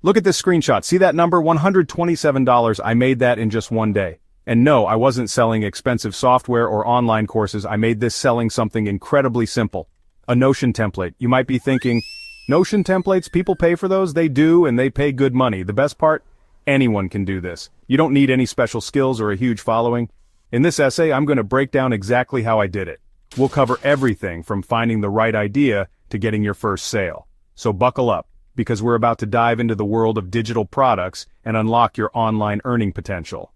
Look at this screenshot. See that number? $127. I made that in just one day. And no, I wasn't selling expensive software or online courses. I made this selling something incredibly simple. A Notion template. You might be thinking, Notion templates, people pay for those? They do, and they pay good money. The best part? Anyone can do this. You don't need any special skills or a huge following. In this essay, I'm going to break down exactly how I did it. We'll cover everything from finding the right idea to getting your first sale. So buckle up, because we're about to dive into the world of digital products and unlock your online earning potential.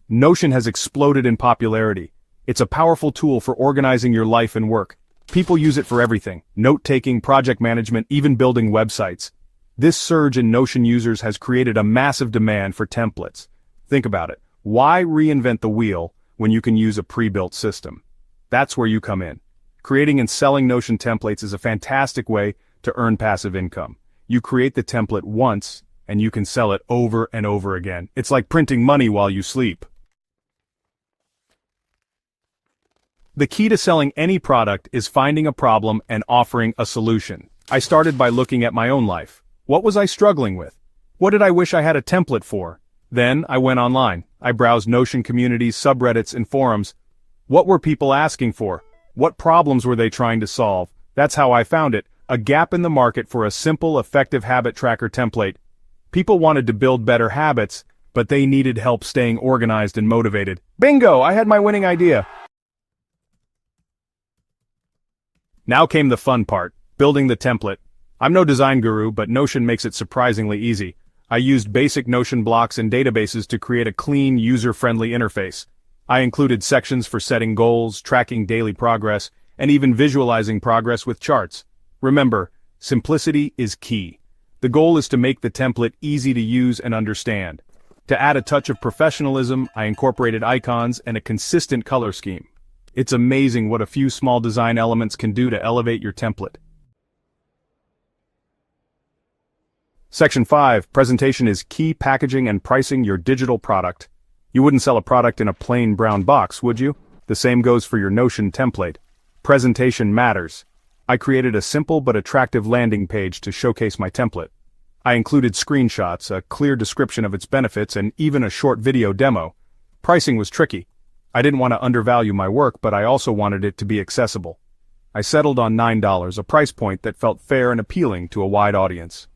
Notion has exploded in popularity. It's a powerful tool for organizing your life and work. People use it for everything: note-taking, project management, even building websites. This surge in Notion users has created a massive demand for templates. Think about it. Why reinvent the wheel when you can use a pre-built system? That's where you come in. Creating and selling Notion templates is a fantastic way to earn passive income. You create the template once, and you can sell it over and over again. It's like printing money while you sleep. The key to selling any product is finding a problem and offering a solution. I started by looking at my own life. What was I struggling with? What did I wish I had a template for? Then I went online. I browsed Notion communities, subreddits, and forums. What were people asking for? What problems were they trying to solve? That's how I found it: a gap in the market for a simple, effective habit tracker template. People wanted to build better habits, but they needed help staying organized and motivated. Bingo! I had my winning idea. Now came the fun part: building the template. I'm no design guru, but Notion makes it surprisingly easy. I used basic Notion blocks and databases to create a clean, user-friendly interface. I included sections for setting goals, tracking daily progress, and even visualizing progress with charts. Remember, simplicity is key. The goal is to make the template easy to use and understand. To add a touch of professionalism, I incorporated icons and a consistent color scheme. It's amazing what a few small design elements can do to elevate your template. Section 5, Presentation is key: packaging and pricing your digital product. You wouldn't sell a product in a plain brown box, would you? The same goes for your Notion template. Presentation matters. I created a simple but attractive landing page to showcase my template. I included screenshots, a clear description of its benefits, and even a short video demo. Pricing was tricky. I didn't want to undervalue my work, but I also wanted it to be accessible. I settled on $9, a price point that felt fair and appealing to a wide audience.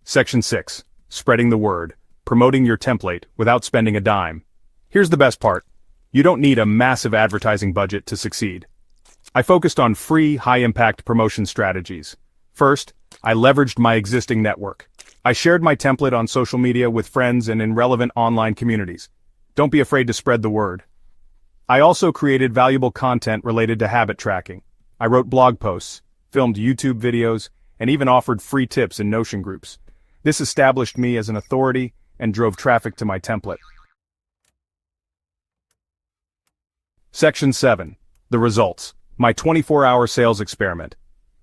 Section 6. Spreading the word. Promoting your template without spending a dime. Here's the best part. You don't need a massive advertising budget to succeed. I focused on free, high-impact promotion strategies. First, I leveraged my existing network. I shared my template on social media with friends and in relevant online communities. Don't be afraid to spread the word. I also created valuable content related to habit tracking. I wrote blog posts, filmed YouTube videos, and even offered free tips in Notion groups. This established me as an authority and drove traffic to my template. Section 7. The results. My 24-hour sales experiment.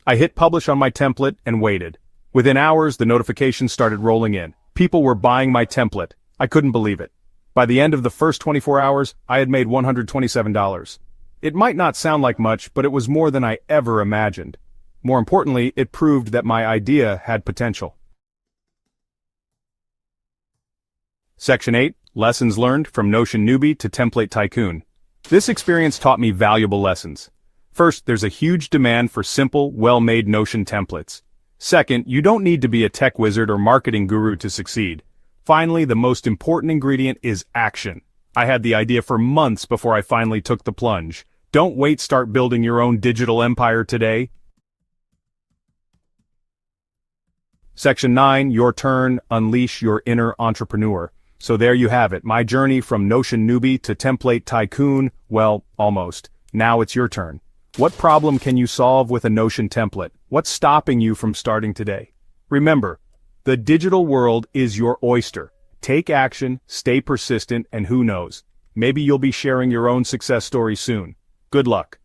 I hit publish on my template and waited. Within hours, the notifications started rolling in. People were buying my template. I couldn't believe it. By the end of the first 24 hours, I had made $127. It might not sound like much, but it was more than I ever imagined. More importantly, it proved that my idea had potential. Section 8. Lessons learned from Notion newbie to template tycoon. This experience taught me valuable lessons. First, there's a huge demand for simple, well-made Notion templates. Second, you don't need to be a tech wizard or marketing guru to succeed. Finally, the most important ingredient is action. I had the idea for months before I finally took the plunge. Don't wait, start building your own digital empire today. Section 9. Your turn. Unleash your inner entrepreneur. So there you have it, my journey from Notion newbie to template tycoon. Well, almost. Now it's your turn. What problem can you solve with a Notion template? What's stopping you from starting today? Remember, the digital world is your oyster. Take action, stay persistent, and who knows, maybe you'll be sharing your own success story soon. Good luck.